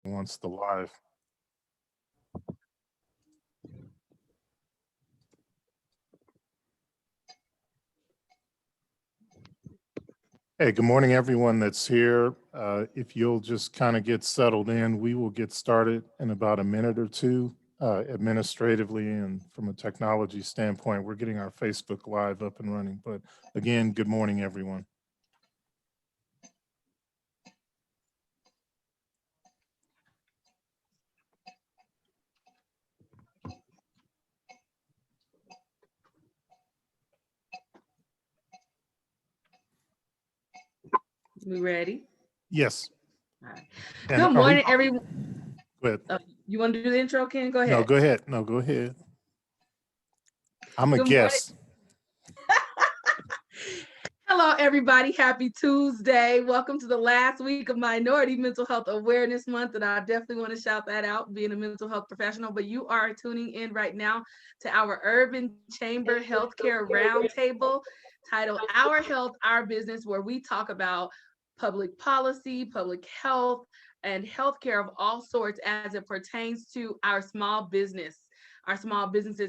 Wants the live. Hey, good morning, everyone that's here. If you'll just kind of get settled in, we will get started in about a minute or two. Administratively and from a technology standpoint, we're getting our Facebook Live up and running. But again, good morning, everyone. We ready? Yes. All right. And Good morning, everyone. Go ahead. You want to do the intro, Ken? Go ahead. No, go ahead. No, go ahead. I'm a Good guest. Hello, everybody. Happy Tuesday. Welcome to the last week of Minority Mental Health Awareness Month. And I definitely want to shout that out, being a mental health professional. But you are tuning in right now to our Urban Chamber Healthcare Roundtable titled Our Health, Our Business, where we talk about public policy, public health, and healthcare of all sorts as it pertains to our small businesses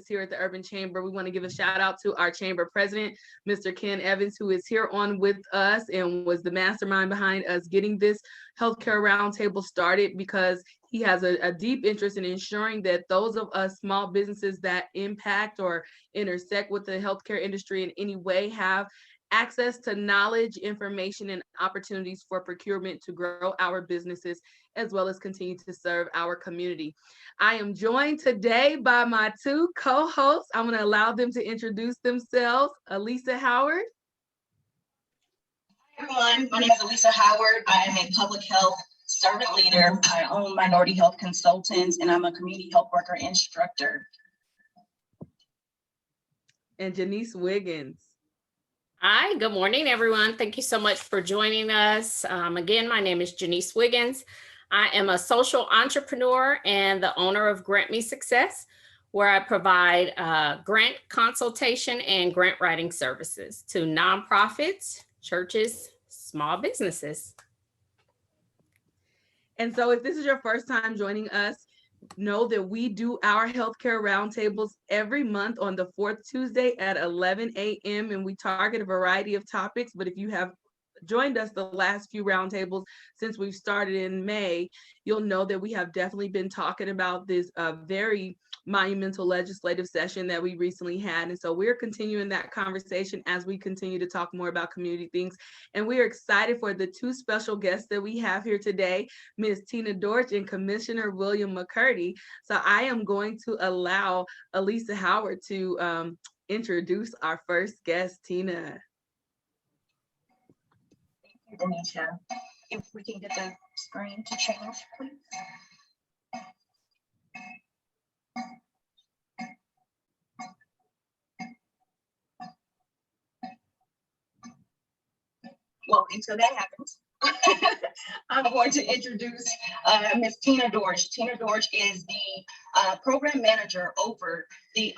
here at the Urban Chamber. We want to give a shout out to our chamber president, Mr. Ken Evans, who is here on with us and was the mastermind behind us getting this healthcare roundtable started, because he has a deep interest in ensuring that those of us small businesses that impact or intersect with the healthcare industry in any way have access to knowledge, information, and opportunities for procurement to grow our businesses, as well as continue to serve our community. I am joined today by my two co-hosts. I'm going to allow them to introduce themselves. Elisa Howard. Hi, everyone. My name is Elisa Howard. I am a public health servant leader. I own Minority Health Consultants, and I'm a community health worker instructor. And Janice Wiggins. Hi, good morning, everyone. Thank you so much for joining us. Again, my name is Janice Wiggins. I am a social entrepreneur and the owner of Grant Me Success, where I provide grant consultation and grant writing services to nonprofits, churches, small businesses. And so if this is your first time joining us, know that we do our healthcare roundtables every month on the fourth Tuesday at 11 a.m. and we target a variety of topics. But if you have joined us the last few roundtables since we've started in May, you'll know that we have definitely been talking about this very monumental legislative session that we recently had. And so we're continuing that conversation as we continue to talk more about community things. And we are excited for the two special guests that we have here today, Ms. Tina Dortch and Commissioner William McCurdy. So I am going to allow Elisa Howard to introduce our first guest, Tina. Denisha, if we can get the screen to change, please. Well, until that happens, I'm going to introduce Ms. Tina Dortch. Tina Dortch is the program manager over the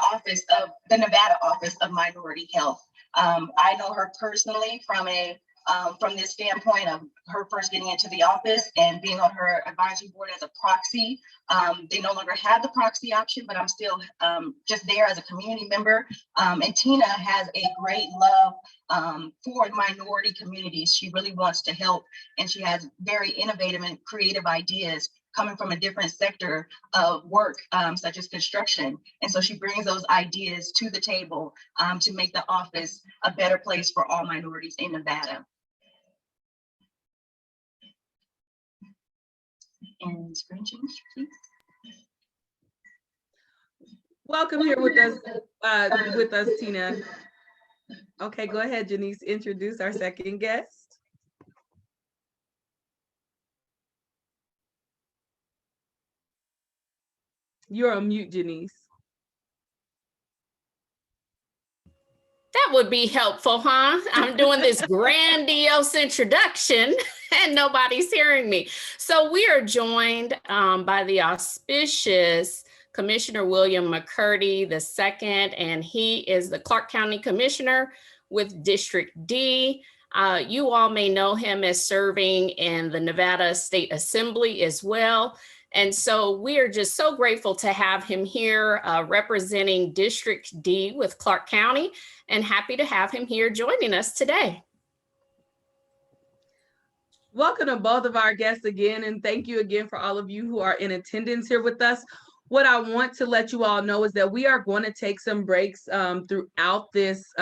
Nevada Office of Minority Health. I know her personally from this standpoint of her first getting into the office and being on her advisory board as a proxy. They no longer have the proxy option, but I'm still just there as a community member. And Tina has a great love for minority communities. She really wants to help, and she has very innovative and creative ideas coming from a different sector of work, such as construction. And so she brings those ideas to the table to make the office a better place for all minorities in Nevada. And screen change, please. Welcome here with us, Tina. Okay, go ahead, Janice. Introduce our second guest. You're on mute, Janice. That would be helpful, huh? I'm doing this grandiose introduction and nobody's hearing me. So we are joined by the auspicious Commissioner William McCurdy II, and he is the Clark County Commissioner with District D. You all may know him as serving in the Nevada State Assembly as well. And so we are just so grateful to have him here representing District D with Clark County, and happy to have him here joining us today. Welcome to both of our guests again, and thank you again for all of you who are in attendance here with us. What I want to let you all know is that we are going to take some breaks throughout this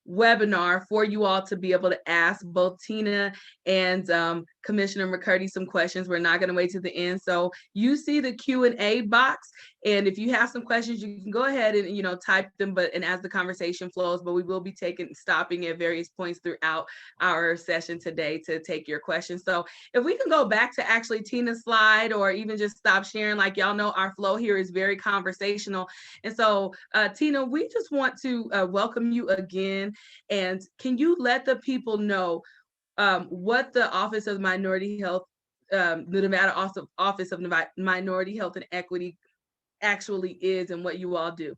webinar for you all to be able to ask both Tina and Commissioner McCurdy some questions. We're not going to wait to the end. So you see the Q&A box, and if you have some questions, you can go ahead and type them. And as the conversation flows, but we will be stopping at various points throughout our session today to take your questions. So if we can go back to actually Tina's slide, or even just stop sharing, like y'all know, our flow here is very conversational. And so Tina, we just want to welcome you again. And can you let the people know what the Office of Minority Health, the Nevada Office of Minority Health and Equity actually is, and what you all do?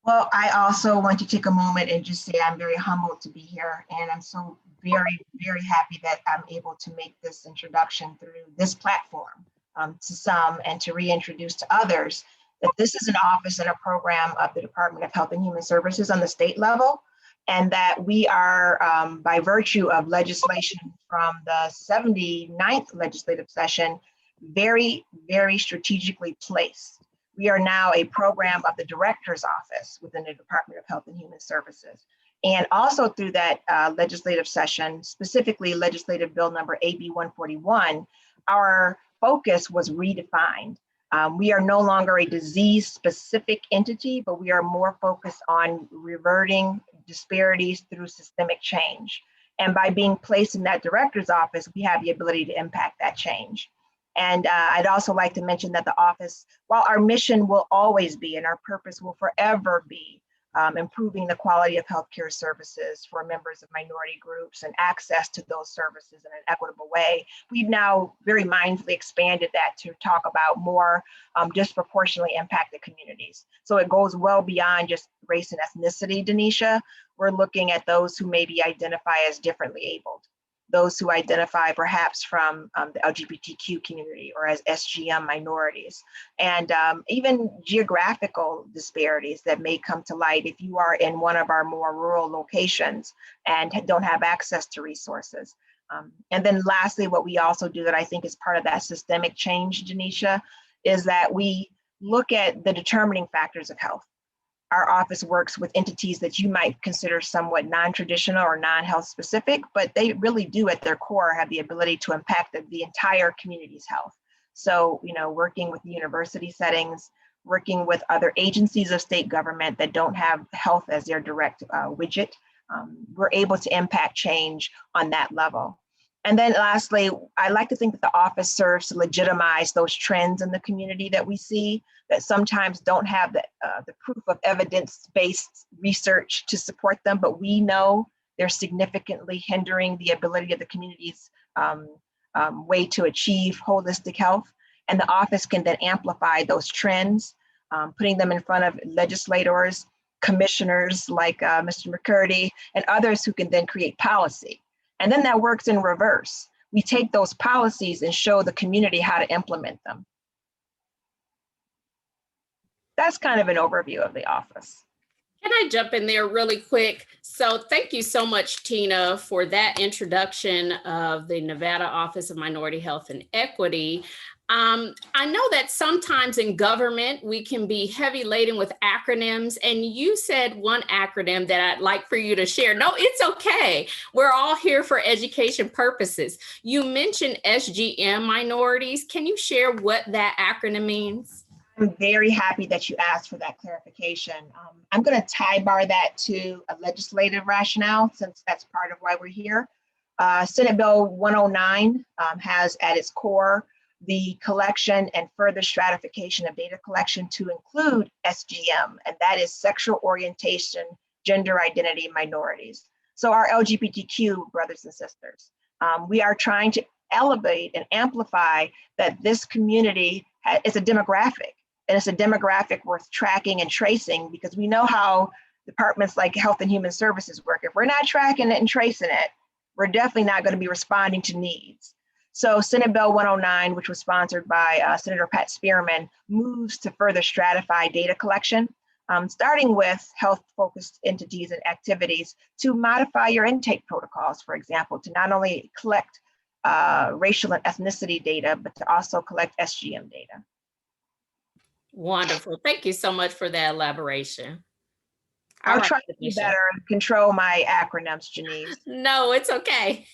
Well, I also want to take a moment and just say I'm very humbled to be here, and I'm so very, very happy that I'm able to make this introduction through this platform to some, and to reintroduce to others that this is an office and a program of the Department of Health and Human Services on the state level, and that we are, by virtue of legislation from the 79th legislative session, very, very strategically placed. We are now a program of the Director's Office within the Department of Health and Human Services. And also through that legislative session, specifically legislative bill number AB 141, our focus was redefined. We are no longer a disease-specific entity, but we are more focused on reverting disparities through systemic change. And by being placed in that director's office, we have the ability to impact that change. And I'd also like to mention that the office, while our mission will always be, and our purpose will forever be, improving the quality of healthcare services for members of minority groups and access to those services in an equitable way, we've now very mindfully expanded that to talk about more disproportionately impacted communities. So it goes well beyond just race and ethnicity, Denisha. We're looking at those who maybe identify as differently abled, those who identify perhaps from the LGBTQ community or as SGM minorities, and even geographical disparities that may come to light if you are in one of our more rural locations and don't have access to resources. And then lastly, what we also do that I think is part of that systemic change, Janisha, is that we look at the determining factors of health. Our office works with entities that you might consider somewhat non-traditional or non-health specific, but they really do at their core have the ability to impact the entire community's health. So, working with university settings, working with other agencies of state government that don't have health as their direct widget, we're able to impact change on that level. And then lastly, I like to think that the office serves to legitimize those trends in the community that we see that sometimes don't have the proof of evidence-based research to support them, but we know they're significantly hindering the ability of the community's way to achieve holistic health. And the office can then amplify those trends, putting them in front of legislators, commissioners like Mr. McCurdy, and others who can then create policy. And then that works in reverse. We take those policies and show the community how to implement them. That's kind of an overview of the office. Can I jump in there really quick? So thank you so much, Tina, for that introduction of the Nevada Office of Minority Health and Equity. I know that sometimes in government, we can be heavy laden with acronyms, and you said one acronym that I'd like for you to share. No, it's okay. We're all here for education purposes. You mentioned SGM minorities. Can you share what that acronym means? I'm very happy that you asked for that clarification. I'm going to tie bar that to a legislative rationale, since that's part of why we're here. Senate Bill 109 has at its core the collection and further stratification of data collection to include SGM, and that is sexual orientation, gender identity minorities. So our LGBTQ brothers and sisters, we are trying to elevate and amplify that this community is a demographic, and it's a demographic worth tracking and tracing, because we know how departments like Health and Human Services work. If we're not tracking it and tracing it, we're definitely not going to be responding to needs. So Senate Bill 109, which was sponsored by Senator Pat Spearman, moves to further stratify data collection, starting with health-focused entities and activities to modify your intake protocols, for example, to not only collect racial and ethnicity data, but to also collect SGM data. Wonderful. Thank you so much for that elaboration. I'll All right, try to be Tanisha. better and control my acronyms, Janice. No, it's okay.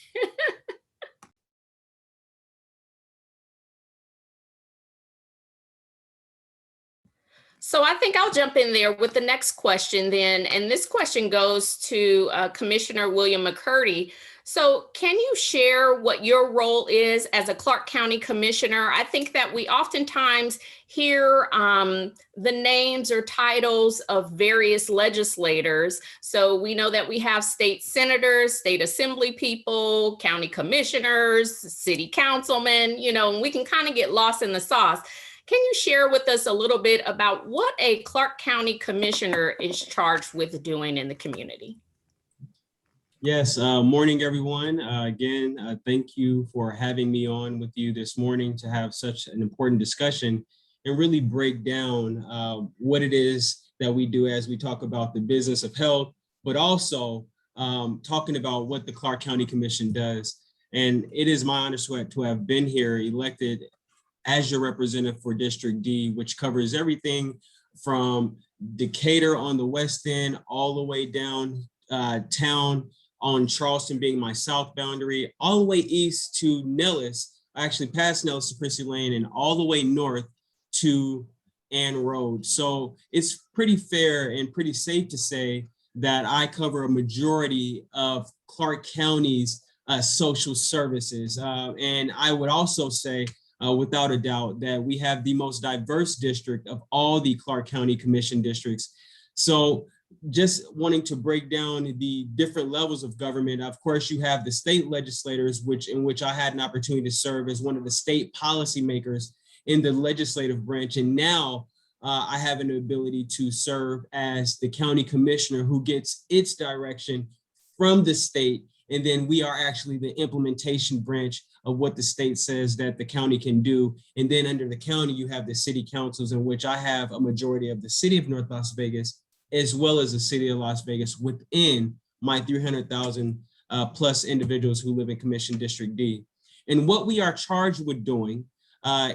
So I think I'll jump in there with the next question then. And this question goes to Commissioner William McCurdy. So can you share what your role is as a Clark County Commissioner? I think that we oftentimes hear the names or titles of various legislators. So we know that we have state senators, state assembly people, county commissioners, city councilmen, you know, and we can kind of get lost in the sauce. Can you share with us a little bit about what a Clark County Commissioner is charged with doing in the community? Yes, morning, everyone. Again, thank you for having me on with you this morning to have such an important discussion and really break down what it is that we do as we talk about the business of health, but also talking about what the Clark County Commission does. And it is my honor to have been here elected as your representative for District D, which covers everything from Decatur on the west end, all the way down town on Charleston being my south boundary, all the way east to Nellis, actually past Nellis to Prissy Lane, and all the way north to Ann Road. So it's pretty fair and pretty safe to say that I cover a majority of Clark County's social services. And I would also say, without a doubt, that we have the most diverse district of all the Clark County Commission districts. So just wanting to break down the different levels of government, of course, you have the state legislators, in which I had an opportunity to serve as one of the state policymakers in the legislative branch. And now I have an ability to serve as the county commissioner who gets its direction from the state. And then we are actually the implementation branch of what the state says that the county can do. And then under the county, you have the city councils, in which I have a majority of the city of North Las Vegas, as well as the city of Las Vegas within my 300,000 plus individuals who live in Commission District D. And what we are charged with doing,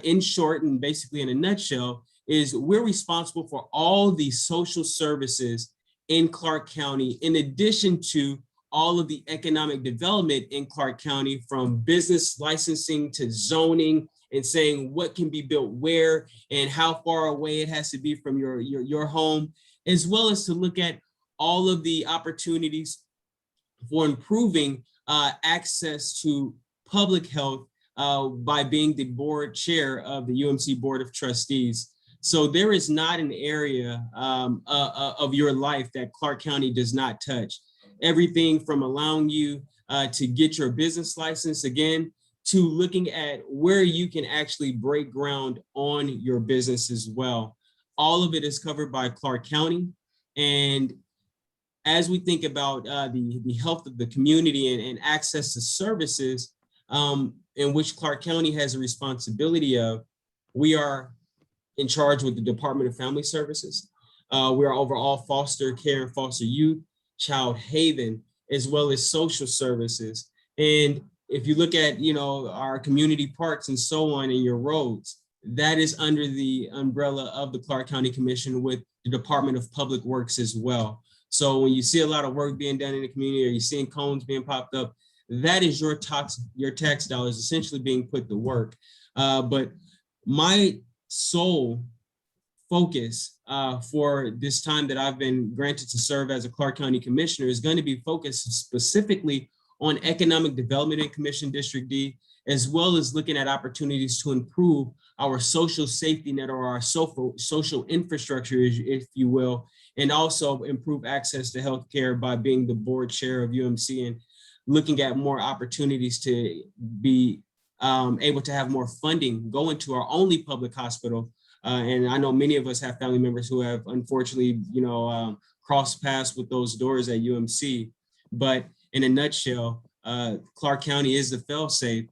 in short and basically in a nutshell, is we're responsible for all the social services in Clark County, in addition to all of the economic development in Clark County, from business licensing to zoning, and saying what can be built where and how far away it has to be from your home, as well as to look at all of the opportunities for improving access to public health by being the board chair of the UMC Board of Trustees. So there is not an area of your life that Clark County does not touch. Everything from allowing you to get your business license, again, to looking at where you can actually break ground on your business as well. All of it is covered by Clark County. And as we think about the health of the community and access to services in which Clark County has a responsibility of, we are in charge with the Department of Family Services. We are over all foster care and foster youth, child haven, as well as social services. And if you look at, our community parks and so on, and your roads, that is under the umbrella of the Clark County Commission with the Department of Public Works as well. So when you see a lot of work being done in the community, or you're seeing cones being popped up, that is your tax dollars essentially being put to work. But my sole focus for this time that I've been granted to serve as a Clark County Commissioner is going to be focused specifically on economic development in Commission District D, as well as looking at opportunities to improve our social safety net, or our social infrastructure, if you will, and also improve access to healthcare by being the board chair of UMC and looking at more opportunities to be able to have more funding go into our only public hospital. And I know many of us have family members who have unfortunately, cross paths with those doors at UMC. But in a nutshell, Clark County is the fail-safe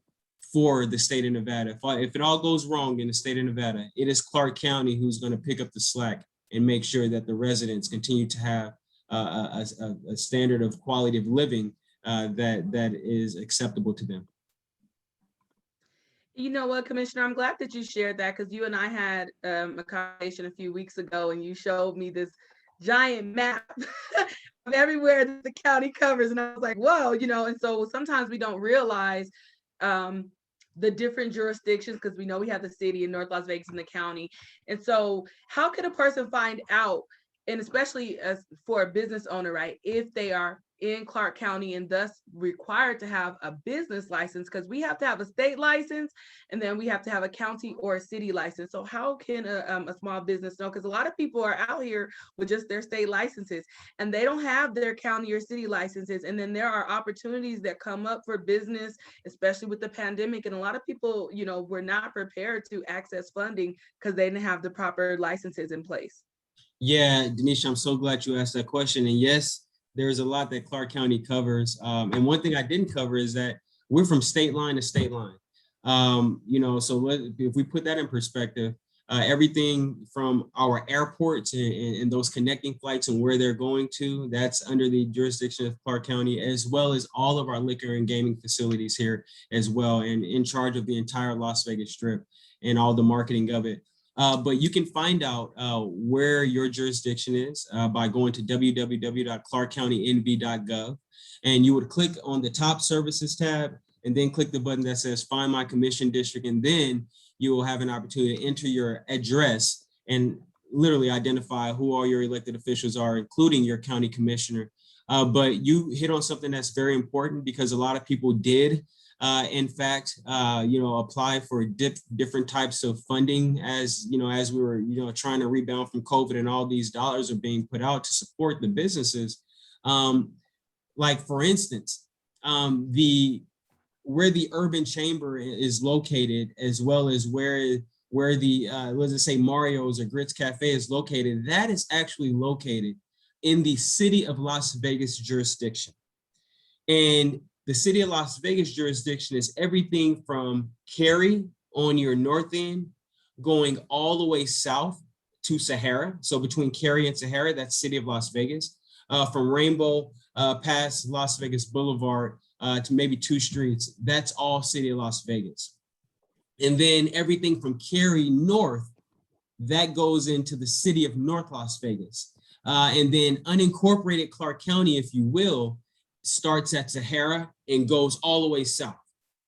for the state of Nevada. If it all goes wrong in the state of Nevada, it is Clark County who's going to pick up the slack and make sure that the residents continue to have a standard of quality of living that is acceptable to them. You know what, Commissioner, I'm glad that you shared that, because you and I had a conversation a few weeks ago, and you showed me this giant map of everywhere that the county covers. And I was like, whoa, you know, and so sometimes we don't realize the different jurisdictions, because we know we have the city in North Las Vegas and the county. And so how can a person find out, and especially as for a business owner, right, if they are in Clark County and thus required to have a business license, because we have to have a state license and then we have to have a county or a city license. So how can a small business know? Because a lot of people are out here with just their state licenses and they don't have their county or city licenses. And then there are opportunities that come up for business, especially with the pandemic. And a lot of people, you know, were not prepared to access funding because they didn't have the proper licenses in place. Yeah, Denisha, I'm so glad you asked that question. And yes, there's a lot that Clark County covers. And one thing I didn't cover is that we're from state line to state line. You know, so if we put that in perspective, everything from our airports and those connecting flights and where they're going to, that's under the jurisdiction of Clark County, as well as all of our liquor and gaming facilities here as well, and in charge of the entire Las Vegas Strip and all the marketing of it. But you can find out where your jurisdiction is by going to www.clarkcountynv.gov, and you would click on the top services tab and then click the button that says Find My Commission District, and then you will have an opportunity to enter your address and literally identify who all your elected officials are, including your county commissioner. But you hit on something that's very important, because a lot of people did in fact, you know, apply for different types of funding as we were, you know, trying to rebound from COVID, and all these dollars are being put out to support the businesses. Like for instance, where the urban chamber is located, as well as where the, let's just say Mario's or Grits Cafe is located, that is actually located in the city of Las Vegas jurisdiction. And the city of Las Vegas jurisdiction is everything from Cary on your north end, going all the way south to Sahara. So between Cary and Sahara, that's city of Las Vegas. From Rainbow past Las Vegas Boulevard to maybe 2 streets, that's all city of Las Vegas. And then everything from Cary north, that goes into the city of North Las Vegas. And then unincorporated Clark County, if you will, starts at Sahara and goes all the way south.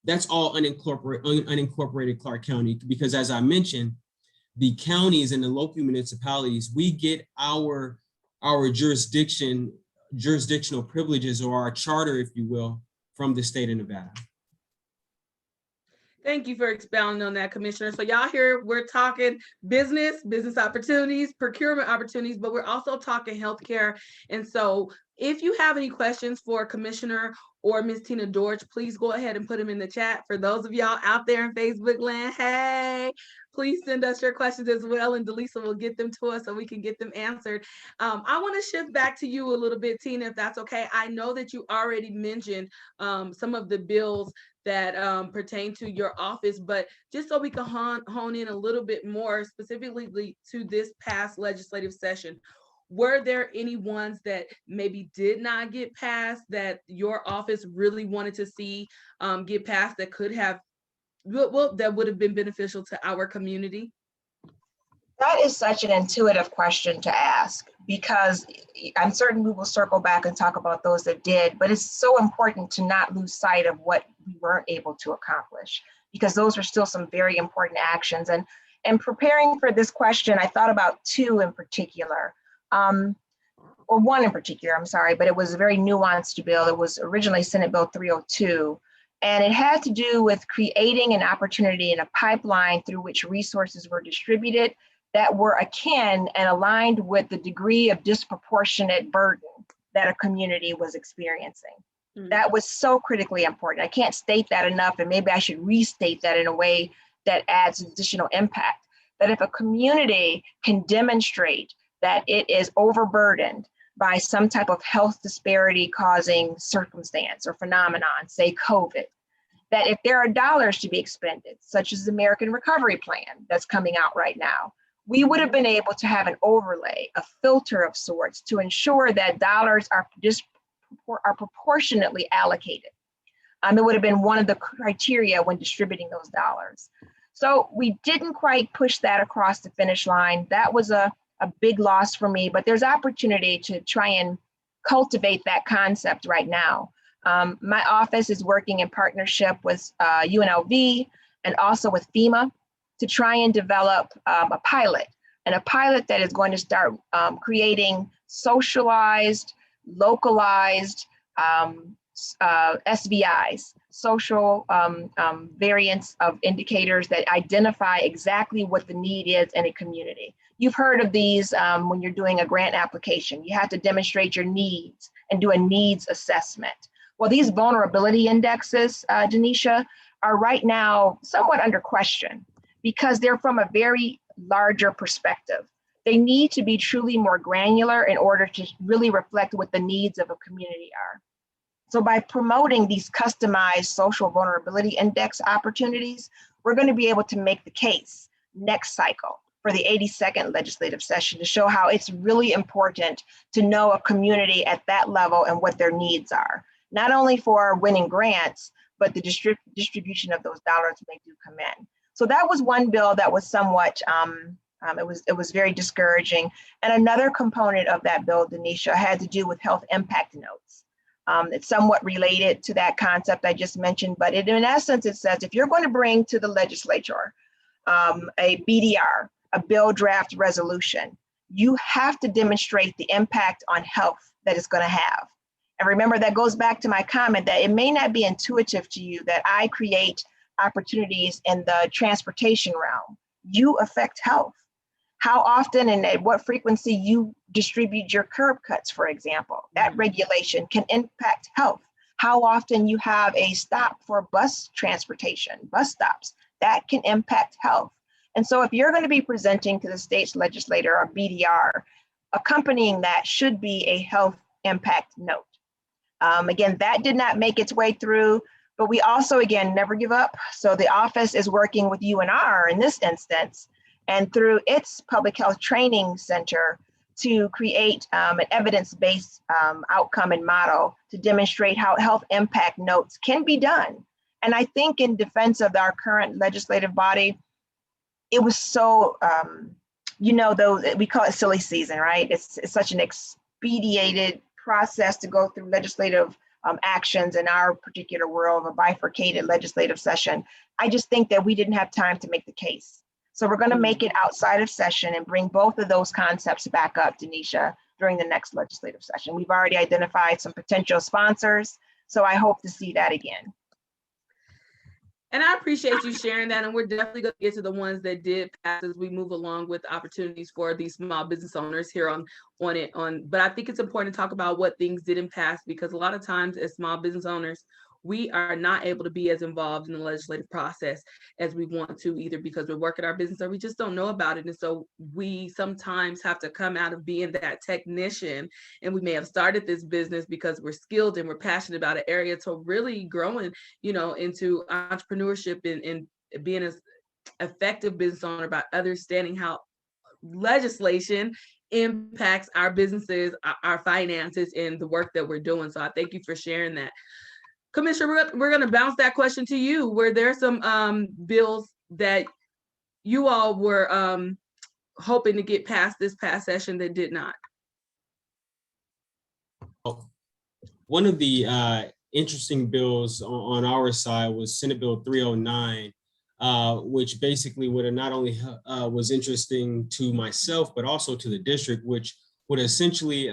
That's all unincorporated Clark County, because as I mentioned, the counties and the local municipalities, we get our jurisdictional privileges, or our charter, if you will, from the state of Nevada. Thank you for expounding on that, Commissioner. So y'all hear, we're talking business opportunities, procurement opportunities, but we're also talking healthcare. And so if you have any questions for Commissioner or Ms. Tina Dortch, please go ahead and put them in the chat. For those of y'all out there in Facebook land, hey, please send us your questions as well, and Delisa will get them to us so we can get them answered. I want to shift back to you a little bit, Tina, if that's okay. I know that you already mentioned some of the bills that pertain to your office, but just so we can hone in a little bit more specifically to this past legislative session, were there any ones that maybe did not get passed that your office really wanted to see get passed that could have, well, that would have been beneficial to our community? That is such an intuitive question to ask, because I'm certain we will circle back and talk about those that did, but it's so important to not lose sight of what we weren't able to accomplish, because those are still some very important actions. And preparing for this question, I thought about 2 in particular, or 1 in particular, I'm sorry, but it was a very nuanced bill. It was originally Senate Bill 302. And it had to do with creating an opportunity and a pipeline through which resources were distributed that were akin and aligned with the degree of disproportionate burden that a community was experiencing. Mm-hmm. That was so critically important. I can't state that enough, and maybe I should restate that in a way that adds additional impact. That if a community can demonstrate that it is overburdened by some type of health disparity causing circumstance or phenomenon, say COVID, that if there are dollars to be expended, such as the American Recovery Plan that's coming out right now, we would have been able to have an overlay, a filter of sorts to ensure that dollars are proportionately allocated. It would have been one of the criteria when distributing those dollars. So we didn't quite push that across the finish line. That was a big loss for me, but there's opportunity to try and cultivate that concept right now. My office is working in partnership with UNLV and also with FEMA to try and develop a pilot that is going to start creating socialized, localized SVIs, social variants of indicators that identify exactly what the need is in a community. You've heard of these when you're doing a grant application. You have to demonstrate your needs and do a needs assessment. Well, these vulnerability indexes, Denisha, are right now somewhat under question because they're from a very larger perspective. They need to be truly more granular in order to really reflect what the needs of a community are. So by promoting these customized social vulnerability index opportunities, we're going to be able to make the case next cycle for the 82nd legislative session to show how it's really important to know a community at that level and what their needs are, not only for winning grants, but the distribution of those dollars when they do come in. So that was one bill that was somewhat, it was very discouraging. And another component of that bill, Denisha, had to do with health impact notes. It's somewhat related to that concept I just mentioned, but in essence, it says if you're going to bring to the legislature a BDR, a bill draft resolution, you have to demonstrate the impact on health that it's going to have. And remember, that goes back to my comment that it may not be intuitive to you that I create opportunities in the transportation realm. You affect health. How often and at what frequency you distribute your curb cuts, for example, that regulation can impact health. How often you have a stop for bus transportation, bus stops, that can impact health. And so if you're going to be presenting to the state's legislator a BDR, accompanying that should be a health impact note. Again, that did not make its way through, but we also, again, never give up. So the office is working with UNR in this instance, and through its public health training center to create an evidence-based outcome and model to demonstrate how health impact notes can be done. And I think in defense of our current legislative body, it was so, though we call it silly season, right? It's such an expedited process to go through legislative actions in our particular world of a bifurcated legislative session. I just think that we didn't have time to make the case. So we're going to make it outside of session and bring both of those concepts back up, Denisha, during the next legislative session. We've already identified some potential sponsors, so I hope to see that again. And I appreciate you sharing that. And we're definitely going to get to the ones that did pass as we move along with opportunities for these small business owners here on it. But I think it's important to talk about what things didn't pass, because a lot of times as small business owners, we are not able to be as involved in the legislative process as we want to, either because we're working our business or we just don't know about it. And so we sometimes have to come out of being that technician, and we may have started this business because we're skilled and we're passionate about an area, to really growing, into entrepreneurship and being an effective business owner by understanding how legislation impacts our businesses, our finances, and the work that we're doing. So I thank you for sharing that. Commissioner, we're going to bounce that question to you. Were there some bills that you all were hoping to get passed this past session that did not? One of the interesting bills on our side was Senate Bill 309, which basically would have not only was interesting to myself, but also to the district, which would essentially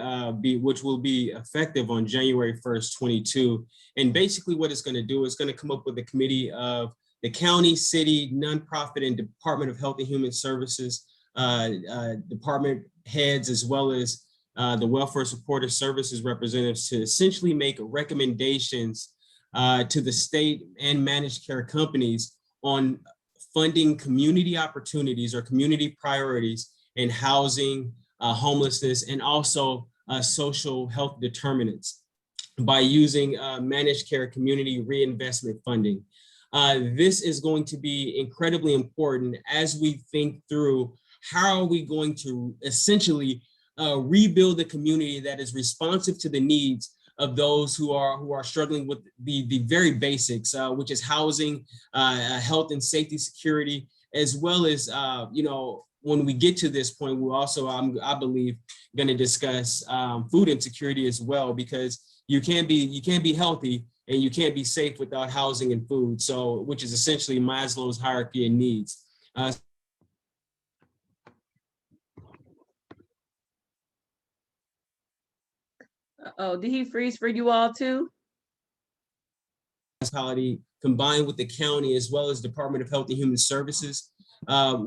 which will be effective on January 1st, 22. And basically what it's going to do is going to come up with a committee of the county, city, nonprofit, and Department of Health and Human Services department heads, as well as the Welfare Supportive Services representatives, to essentially make recommendations to the state and managed care companies on funding community opportunities or community priorities in housing, homelessness, and also social health determinants by using managed care community reinvestment funding. This is going to be incredibly important as we think through how are we going to essentially rebuild the community that is responsive to the needs of those who are struggling with the very basics, which is housing, health and safety, security, as well as when we get to this point, we'll also, I believe, going to discuss food insecurity as well, because you can't be healthy and you can't be safe without housing and food. So, which is essentially Maslow's hierarchy of needs. Oh, did he freeze for you all too? Municipality combined with the county as well as Department of Health and Human Services,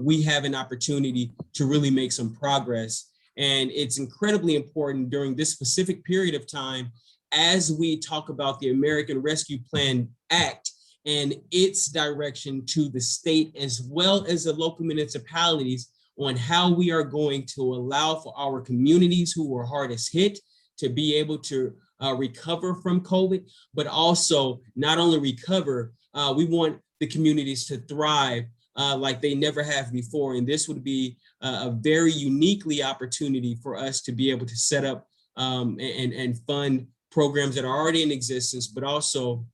we have an opportunity to really make some progress. And it's incredibly important during this specific period of time as we talk about the American Rescue Plan Act and its direction to the state as well as the local municipalities on how we are going to allow for our communities who were hardest hit to be able to recover from COVID, but also not only recover, we want the communities to thrive like they never have before. And this would be a very uniquely opportunity for us to be able to set up and fund programs that are already in existence, but also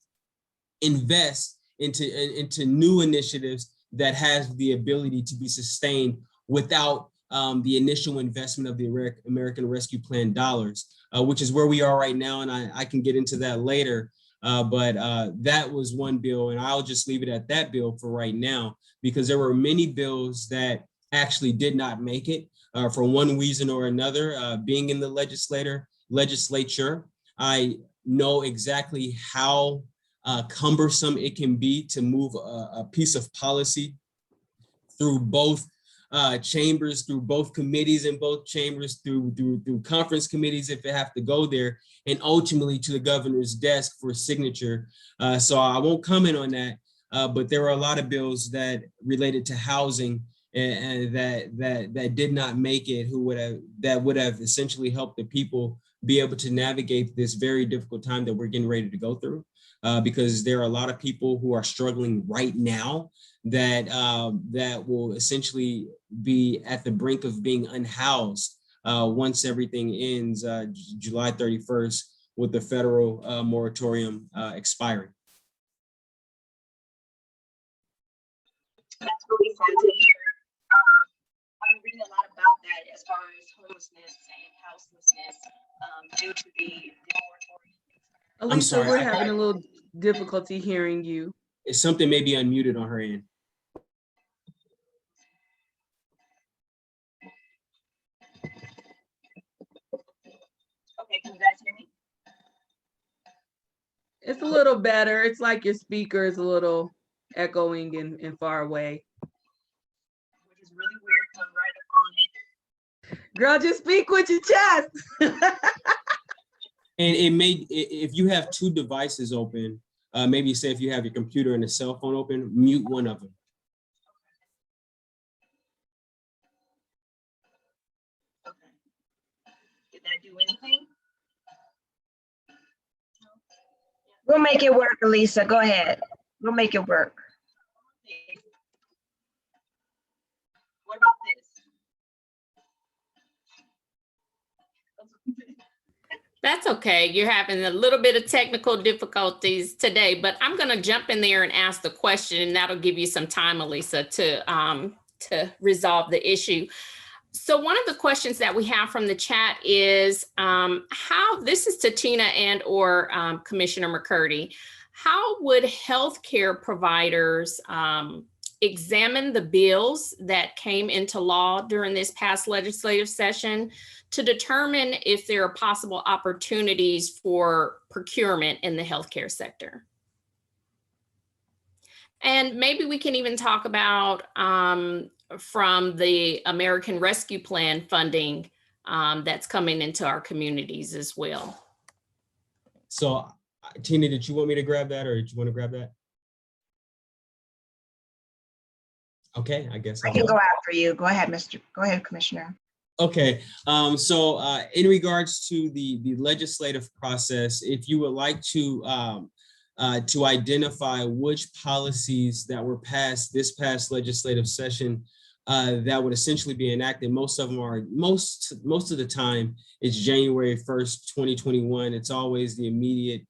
invest into new initiatives that has the ability to be sustained without the initial investment of the American Rescue Plan dollars, which is where we are right now. And I can get into that later, but that was one bill, and I'll just leave it at that bill for right now, because there were many bills that actually did not make it for one reason or another. Being in the legislature, I know exactly how cumbersome it can be to move a piece of policy through both chambers, through both committees in both chambers, through conference committees if they have to go there, and ultimately to the governor's desk for signature. So I won't comment on that, but there were a lot of bills that related to housing and that did not make it, that would have essentially helped the people be able to navigate this very difficult time that we're getting ready to go through, because there are a lot of people who are struggling right now that will essentially be at the brink of being unhoused once everything ends July 31st with the federal moratorium expiring. That's really sad to hear. I've been reading a lot about that as far as homelessness and houselessness due to the moratorium. Elisa, sorry, we're having a little difficulty hearing you. It's something maybe unmuted on her end. Okay, can you guys hear me? It's a little better. It's like your speaker is a little echoing and far away. Which is really weird because I'm right up on it. Girl, just speak with your chest. And if you have two devices open, maybe say if you have your computer and a cell phone open, mute one of them. Okay. Did that do anything? We'll make it work, Elisa. Go ahead. We'll make it work. What about this? That's okay. You're having a little bit of technical difficulties today, but I'm going to jump in there and ask the question, and that'll give you some time, Elisa, to resolve the issue. So one of the questions that we have from the chat is how, this is to Tina and or Commissioner McCurdy, how would healthcare providers examine the bills that came into law during this past legislative session to determine if there are possible opportunities for procurement in the healthcare sector? And maybe we can even talk about from the American Rescue Plan funding that's coming into our communities as well. So Tina, did you want me to grab that, or did you want to grab that? Okay, I guess I can go after you. Go ahead, Commissioner. Okay, so in regards to the legislative process, if you would like to identify which policies that were passed this past legislative session that would essentially be enacted, most of them are, most of the time, it's January 1st, 2021. It's always the immediate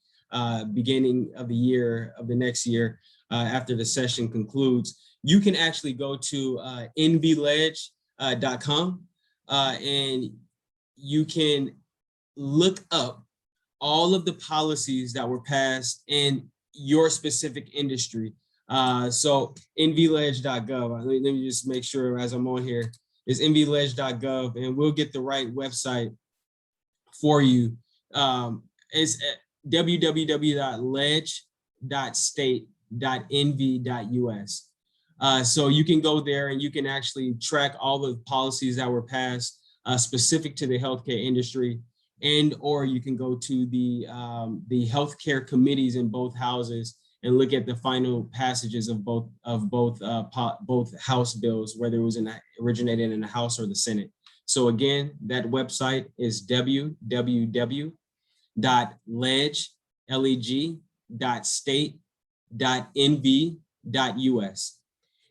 beginning of the year, of the next year, after the session concludes. You can actually go to nvledge.com. And you can look up all of the policies that were passed in your specific industry. So nvledge.gov, let me just make sure as I'm on here, is nvledge.gov, and we'll get the right website for you. It's www.ledge.state.nv.us. So you can go there and you can actually track all the policies that were passed specific to the healthcare industry, and or you can go to the healthcare committees in both houses and look at the final passages of both House bills, whether it was originated in the House or the Senate. So again, that website is www.ledge.state.nv.us.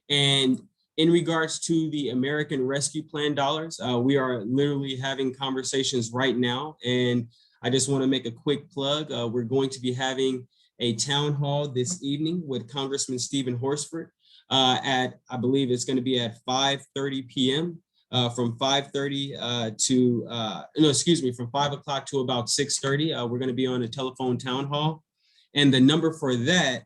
And in regards to the American Rescue Plan dollars, we are literally having conversations right now. And I just want to make a quick plug. We're going to be having a town hall this evening with Congressman Stephen Horsford at, I believe it's going to be at 5:30 p.m. From 5:30 from 5 o'clock to about 6:30. We're going to be on a telephone town hall. And the number for that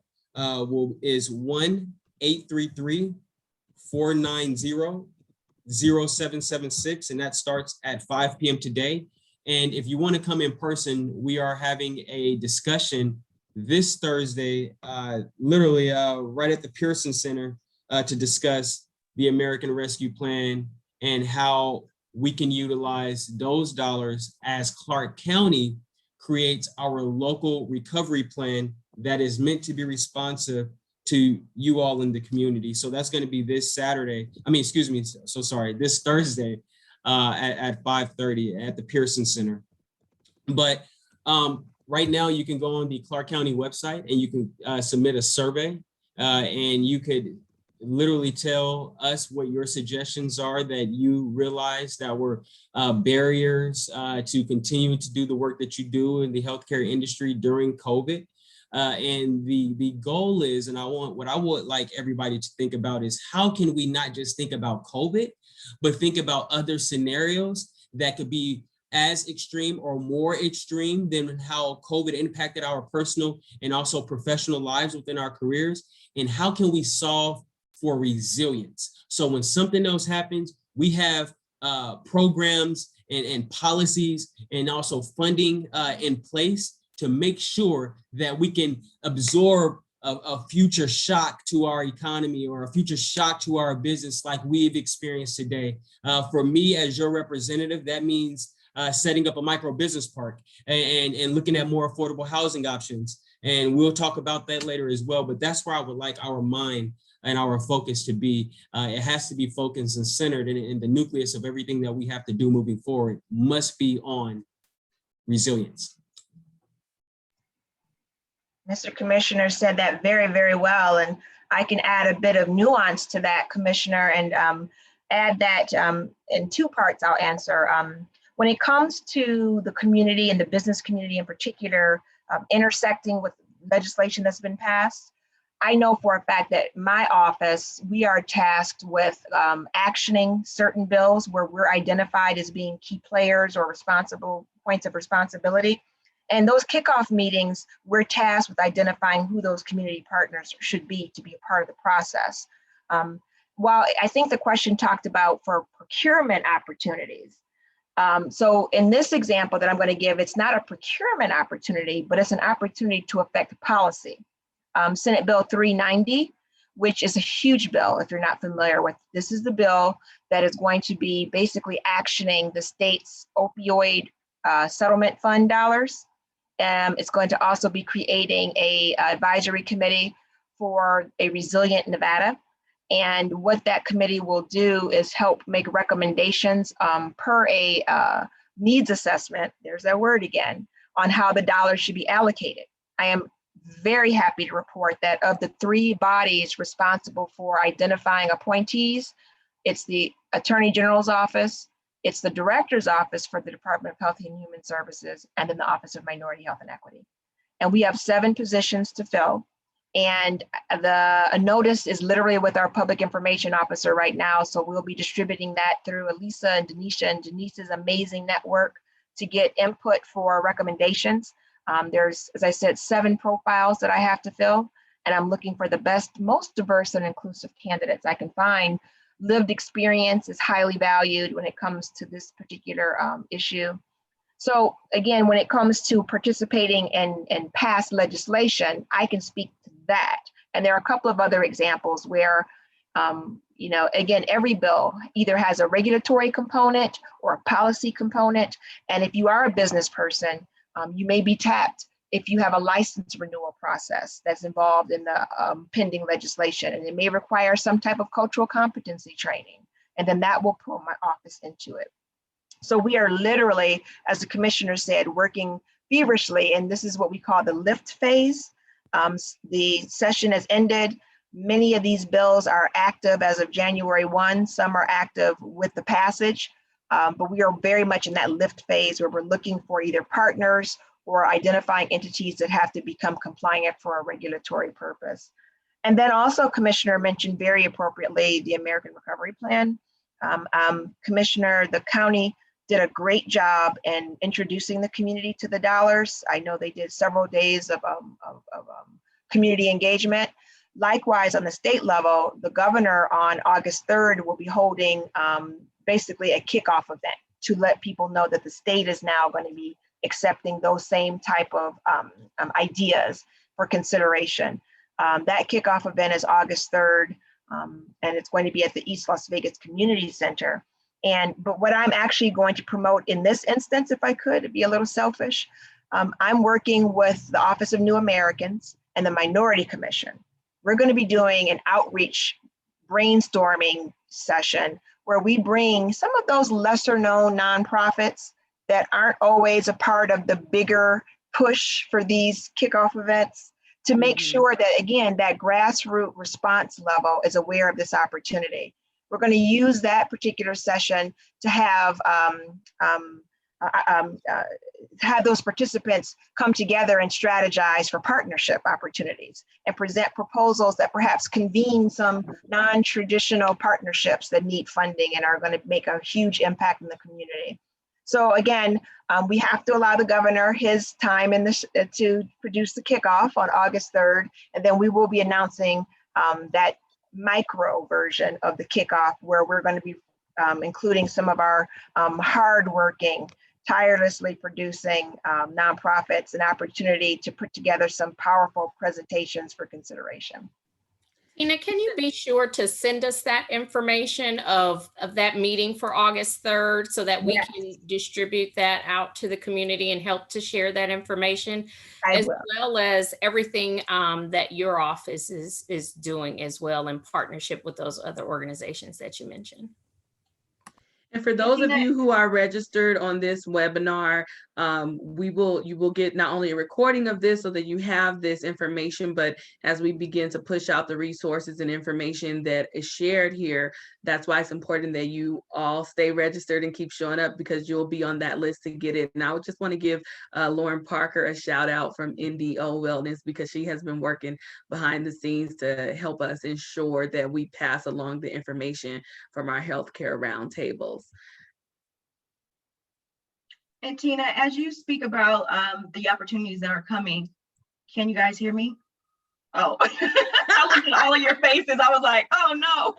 is 1-833-490-0776, and that starts at 5 p.m. today. And if you want to come in person, we are having a discussion this Thursday, literally right at the Pearson Center, to discuss the American Rescue Plan and how we can utilize those dollars as Clark County creates our local recovery plan that is meant to be responsive to you all in the community. So that's going to be this Thursday at 5:30 at the Pearson Center. But right now you can go on the Clark County website and you can submit a survey, and you could literally tell us what your suggestions are that you realize that were barriers to continue to do the work that you do in the healthcare industry during COVID. And the goal is, and what I would like everybody to think about is, how can we not just think about COVID, but think about other scenarios that could be as extreme or more extreme than how COVID impacted our personal and also professional lives within our careers, and how can we solve for resilience? So when something else happens, we have programs and policies and also funding in place to make sure that we can absorb a future shock to our economy or a future shock to our business like we've experienced today. For me, as your representative, that means setting up a micro business park and looking at more affordable housing options. And we'll talk about that later as well, but that's where I would like our mind and our focus to be. It has to be focused and centered in the nucleus of everything that we have to do moving forward must be on resilience. Mr. Commissioner said that very, very well. And I can add a bit of nuance to that, Commissioner, and add that in two parts I'll answer. When it comes to the community and the business community in particular, intersecting with legislation that's been passed, I know for a fact that my office, we are tasked with actioning certain bills where we're identified as being key players or responsible points of responsibility. And those kickoff meetings, we're tasked with identifying who those community partners should be to be a part of the process. While I think the question talked about for procurement opportunities. So in this example that I'm going to give, it's not a procurement opportunity, but it's an opportunity to affect policy. Senate Bill 390, which is a huge bill if you're not familiar with. This is the bill that is going to be basically actioning the state's opioid settlement fund dollars. It's going to also be creating a advisory committee for a resilient Nevada. And what that committee will do is help make recommendations per a needs assessment, there's that word again, on how the dollars should be allocated. I am very happy to report that of the 3 bodies responsible for identifying appointees, it's the Attorney General's office, it's the Director's office for the Department of Health and Human Services, and then the Office of Minority Health and Equity. And we have 7 positions to fill. And a notice is literally with our public information officer right now. So we'll be distributing that through Elisa and Denisha and Denise's amazing network to get input for recommendations. There's, as I said, 7 profiles that I have to fill, and I'm looking for the best, most diverse and inclusive candidates I can find. Lived experience is highly valued when it comes to this particular issue. So again, when it comes to participating in past legislation, I can speak to that. And there are a couple of other examples where, you know, again, every bill either has a regulatory component or a policy component. And if you are a business person, you may be tapped if you have a license renewal process that's involved in the pending legislation, and it may require some type of cultural competency training. And then that will pull my office into it. So we are literally, as the commissioner said, working feverishly, and this is what we call the lift phase. The session has ended. Many of these bills are active as of January 1. Some are active with the passage, but we are very much in that lift phase where we're looking for either partners or identifying entities that have to become compliant for a regulatory purpose. And then also, Commissioner mentioned very appropriately the American Recovery Plan. Commissioner, the county did a great job in introducing the community to the dollars. I know they did several days of community engagement. Likewise, on the state level, the governor on August 3rd will be holding basically a kickoff event to let people know that the state is now going to be accepting those same type of ideas for consideration. That kickoff event is August 3rd, and it's going to be at the East Las Vegas Community Center. But what I'm actually going to promote in this instance, if I could be a little selfish, I'm working with the Office of New Americans and the Minority Commission. We're going to be doing an outreach brainstorming session where we bring some of those lesser known nonprofits that aren't always a part of the bigger push for these kickoff events to make sure that, again, that grassroots response level is aware of this opportunity. We're going to use that particular session to have those participants come together and strategize for partnership opportunities and present proposals that perhaps convene some non-traditional partnerships that need funding and are going to make a huge impact in the community. So again, we have to allow the governor his time in this to produce the kickoff on August 3rd, and then we will be announcing that micro version of the kickoff where we're going to be including some of our hardworking, tirelessly producing nonprofits, an opportunity to put together some powerful presentations for consideration. Tina, can you be sure to send us that information of that meeting for August 3rd so that we can distribute that out to the community and help to share that information, as well as everything that your office is doing as well in partnership with those other organizations that you mentioned? And for those of you who are registered on this webinar, you will get not only a recording of this so that you have this information, but as we begin to push out the resources and information that is shared here, that's why it's important that you all stay registered and keep showing up, because you'll be on that list to get it. And I would just want to give Lauren Parker a shout out from NDO Wellness, because she has been working behind the scenes to help us ensure that we pass along the information from our healthcare roundtables. And Tina, as you speak about the opportunities that are coming, can you guys hear me? Oh, I looked at all of your faces. I was like, oh no.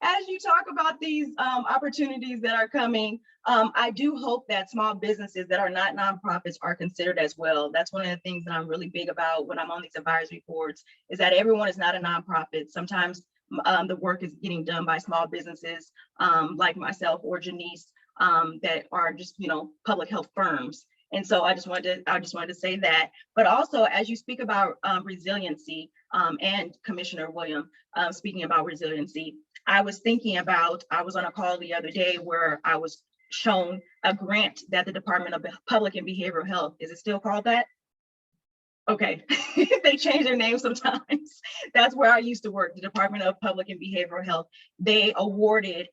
As you talk about these opportunities that are coming, I do hope that small businesses that are not nonprofits are considered as well. That's one of the things that I'm really big about when I'm on these advisory boards, is that everyone is not a nonprofit. Sometimes the work is getting done by small businesses like myself or Janice that are just, public health firms. And so I just wanted to say that. But also, as you speak about resiliency, and Commissioner William speaking about resiliency, I was on a call the other day where I was shown a grant that the Department of Public and Behavioral Health, is it still called that? Okay, they change their name sometimes. That's where I used to work, the Department of Public and Behavioral Health. They awarded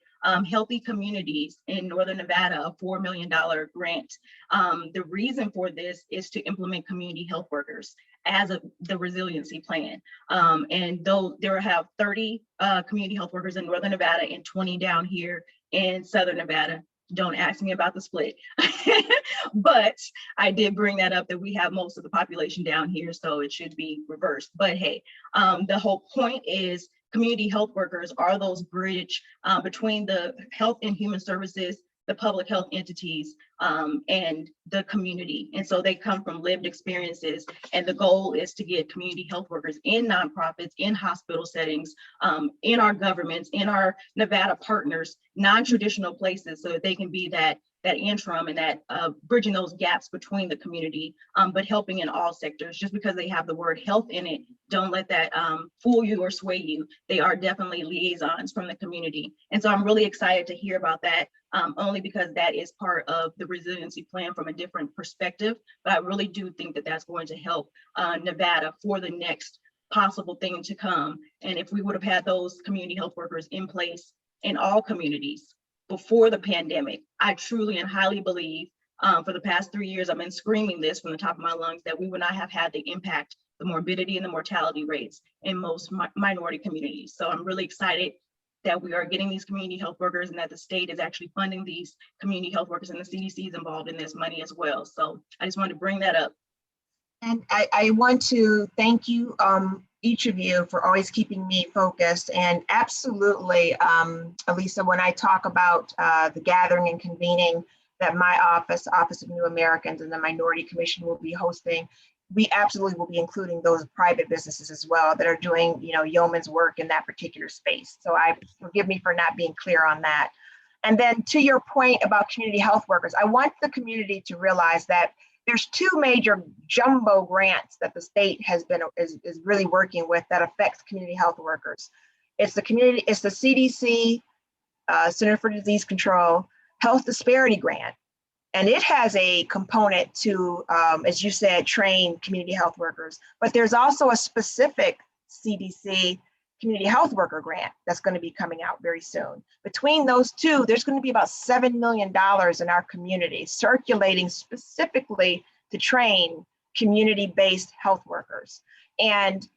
Healthy Communities in Northern Nevada a $4 million grant. The reason for this is to implement community health workers as the resiliency plan. And though there have 30 community health workers in Northern Nevada and 20 down here in Southern Nevada. Don't ask me about the split, but I did bring that up, that we have most of the population down here, so it should be reversed. But hey, the whole point is community health workers are those bridge between the health and human services, the public health entities, and the community. And so they come from lived experiences. And the goal is to get community health workers in nonprofits, in hospital settings, in our governments, in our Nevada partners, non-traditional places, so that they can be that interim and that bridging those gaps between the community, but helping in all sectors. Just because they have the word health in it, don't let that fool you or sway you. They are definitely liaisons from the community. And so I'm really excited to hear about that, only because that is part of the resiliency plan from a different perspective. But I really do think that that's going to help Nevada for the next possible thing to come. And if we would have had those community health workers in place in all communities before the pandemic, I truly and highly believe, for the past 3 years, I've been screaming this from the top of my lungs, that we would not have had the impact, the morbidity and the mortality rates in most minority communities. So I'm really excited that we are getting these community health workers and that the state is actually funding these community health workers, and the CDC is involved in this money as well. So I just wanted to bring that up. And I want to thank you, each of you, for always keeping me focused. And absolutely, Elisa, when I talk about the gathering and convening that my Office of New Americans and the Minority Commission will be hosting, we absolutely will be including those private businesses as well that are doing, yeoman's work in that particular space. So forgive me for not being clear on that. And then to your point about community health workers, I want the community to realize that there's two major jumbo grants that the state is really working with that affects community health workers. It's the CDC, Center for Disease Control, Health Disparity Grant. And it has a component to, as you said, train community health workers, but there's also a specific CDC community health worker grant that's going to be coming out very soon. Between those two, there's going to be about $7 million in our community circulating specifically to train community-based health workers. And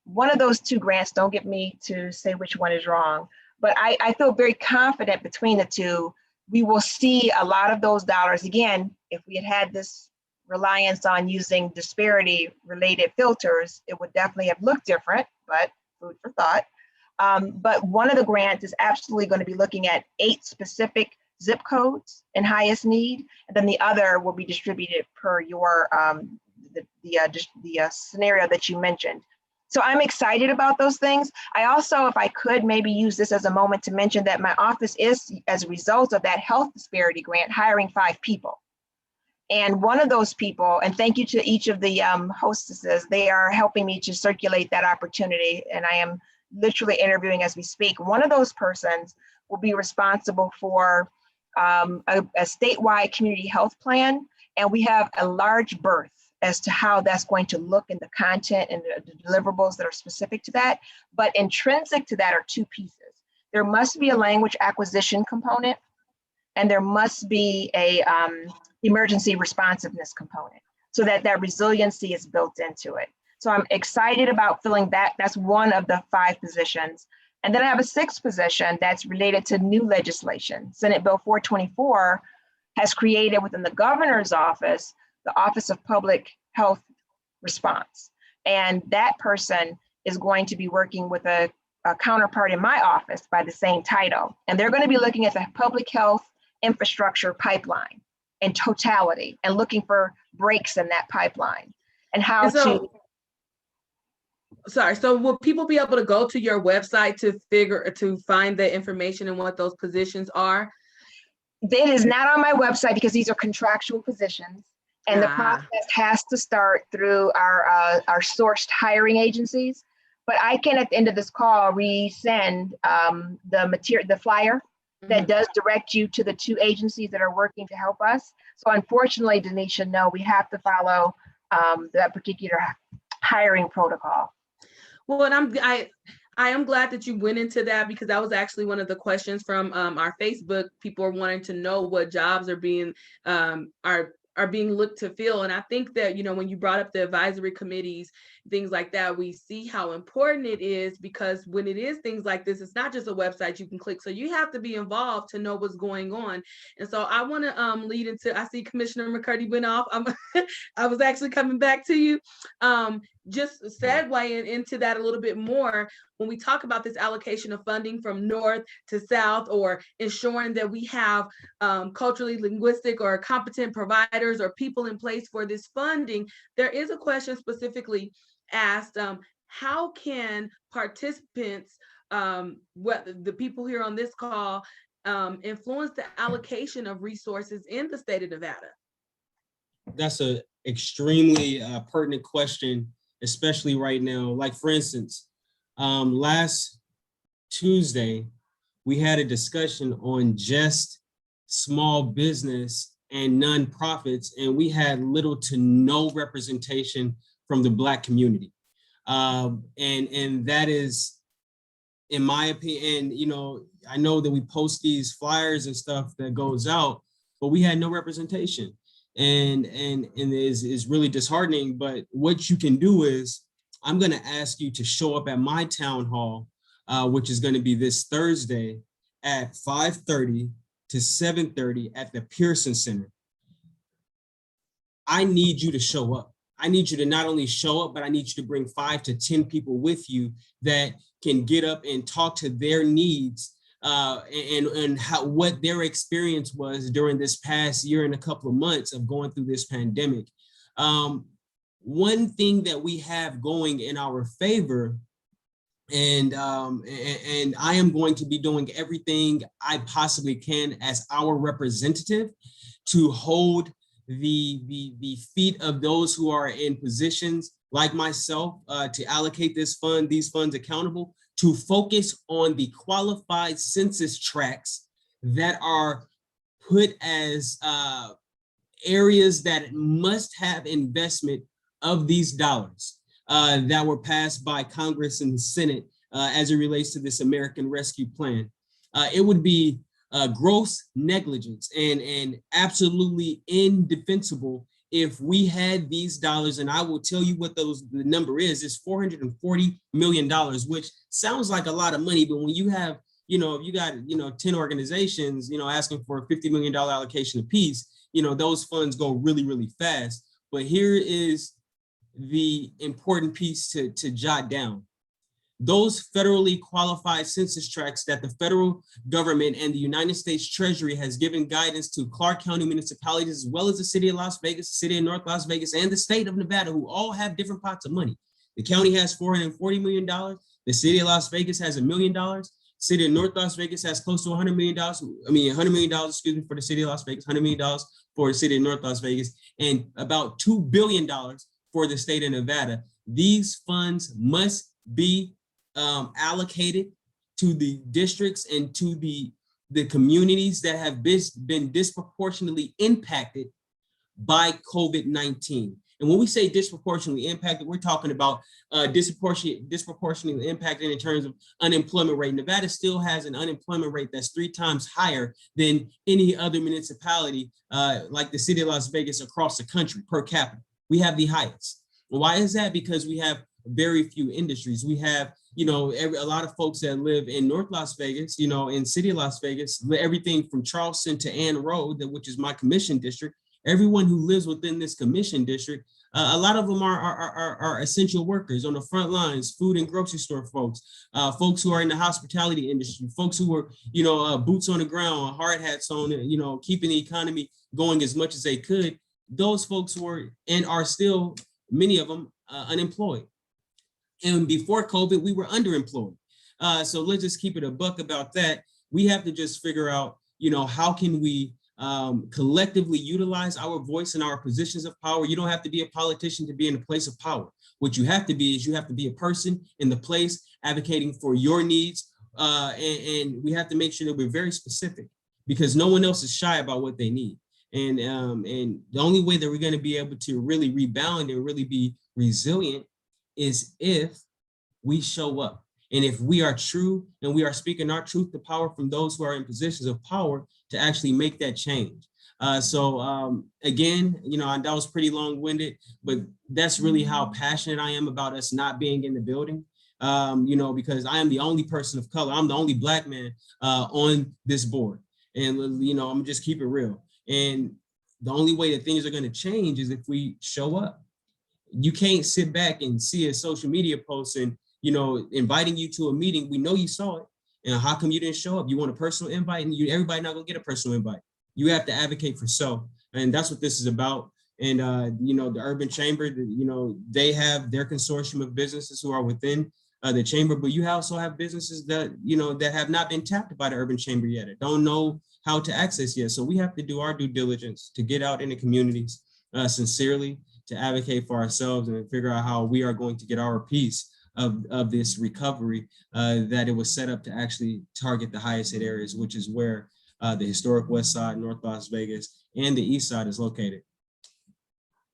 one of those two grants, don't get me to say which one is wrong, but I feel very confident between the two, we will see a lot of those dollars. Again, if we had this reliance on using disparity-related filters, it would definitely have looked different, but food for thought. But one of the grants is absolutely going to be looking at 8 specific zip codes in highest need, and then the other will be distributed per your the scenario that you mentioned. So I'm excited about those things. I also, if I could, maybe use this as a moment to mention that my office is, as a result of that health disparity grant, hiring 5 people. And one of those people, and thank you to each of the hostesses, they are helping me to circulate that opportunity. And I am literally interviewing as we speak. One of those persons will be responsible for a statewide community health plan. And we have a large berth as to how that's going to look in the content and the deliverables that are specific to that. But intrinsic to that are 2 pieces. There must be a language acquisition component, and there must be a emergency responsiveness component, so that resiliency is built into it. So I'm excited about filling that. That's one of the 5 positions. And then I have a 6th position that's related to new legislation. Senate Bill 424 has created within the governor's office, the Office of Public Health Response. And that person is going to be working with a counterpart in my office by the same title. And they're going to be looking at the public health infrastructure pipeline in totality and looking for breaks in that pipeline and how So will people be able to go to your website to find the information and what those positions are? It is not on my website because these are contractual positions. And the Ah. process has to start through our sourced hiring agencies. But I can, at the end of this call, resend the flyer that does direct you to the 2 agencies that are working to help us. So unfortunately, Denisha, no, we have to follow that particular hiring protocol. Well, and I am glad that you went into that, because that was actually one of the questions from our Facebook. People are wanting to know what jobs are being being looked to fill. And I think that, you know, when you brought up the advisory committees, things like that, we see how important it is, because when it is things like this, it's not just a website you can click. So you have to be involved to know what's going on. And so I want to lead into, I see Commissioner McCurdy went off. I was actually coming back to you. Just segueing into that a little bit more, when we talk about this allocation of funding from north to south, or ensuring that we have culturally linguistic or competent providers or people in place for this funding, there is a question specifically asked, how can participants, the people here on this call, influence the allocation of resources in the state of Nevada? That's an extremely pertinent question, especially right now. Like, for instance, last Tuesday, we had a discussion on just small business and nonprofits, and we had little to no representation from the Black community. And that is, in my opinion, you know, I know that we post these flyers and stuff that goes out, but we had no representation. And is really disheartening. But what you can do is, I'm going to ask you to show up at my town hall, which is going to be this Thursday at 5:30 to 7:30 at the Pearson Center. I need you to show up. I need you to not only show up, but I need you to bring 5 to 10 people with you that can get up and talk to their needs and what their experience was during this past year and a couple of months of going through this pandemic. One thing that we have going in our favor, and I am going to be doing everything I possibly can as our representative to hold the feet of those who are in positions like myself to allocate these funds accountable, to focus on the qualified census tracts that are put as areas that must have investment of these dollars that were passed by Congress and the Senate as it relates to this American Rescue Plan. It would be gross negligence and absolutely indefensible if we had these dollars. And I will tell you what the number is. It's $440 million, which sounds like a lot of money, but when you have, if you got, 10 organizations, asking for a $50 million allocation apiece, those funds go really, really fast. But here is the important piece to jot down. Those federally qualified census tracts that the federal government and the United States Treasury has given guidance to Clark County municipalities, as well as the city of Las Vegas, the city of North Las Vegas, and the state of Nevada, who all have different pots of money. The county has $440 million. The city of Las Vegas has $1 million. City of North Las Vegas has close to $100 million. $100 million, for the city of Las Vegas, $100 million for the city of North Las Vegas, and about $2 billion for the state of Nevada. These funds must be allocated to the districts and to the communities that have been disproportionately impacted by COVID-19. And when we say disproportionately impacted, we're talking about disproportionately impacted in terms of unemployment rate. Nevada still has an unemployment rate that's 3 times higher than any other municipality like the city of Las Vegas across the country per capita. We have the highest. Why is that? Because we have very few industries. We have, a lot of folks that live in North Las Vegas, in city of Las Vegas, everything from Charleston to Ann Road, which is my commission district. Everyone who lives within this commission district, a lot of them are essential workers on the front lines, food and grocery store folks, folks who are in the hospitality industry, folks who are, boots on the ground, hard hats on, keeping the economy going as much as they could. Those folks were and are still, many of them, unemployed. And before COVID, we were underemployed. So let's just keep it a buck about that. We have to just figure out, how can we collectively utilize our voice and our positions of power. You don't have to be a politician to be in a place of power. What you have to be is you have to be a person in the place advocating for your needs. And we have to make sure that we're very specific, because no one else is shy about what they need. And the only way that we're going to be able to really rebound and really be resilient is if we show up. And if we are true and we are speaking our truth to power from those who are in positions of power to actually make that change. Again, that was pretty long-winded, but that's really how passionate I am about us not being in the building. Because I am the only person of color. I'm the only Black man on this board. And, I'm just keep it real. And the only way that things are going to change is if we show up. You can't sit back and see a social media post and, inviting you to a meeting. We know you saw it. And how come you didn't show up? You want a personal invite, and everybody not going to get a personal invite. You have to advocate for self. And that's what this is about. And, the Urban Chamber, they have their consortium of businesses who are within the chamber, but you also have businesses that, that have not been tapped by the Urban Chamber yet, don't know how to access yet. So we have to do our due diligence to get out in the communities sincerely, to advocate for ourselves and figure out how we are going to get our piece of this recovery that it was set up to actually target the highest hit areas, which is where the historic West Side, North Las Vegas, and the East Side is located.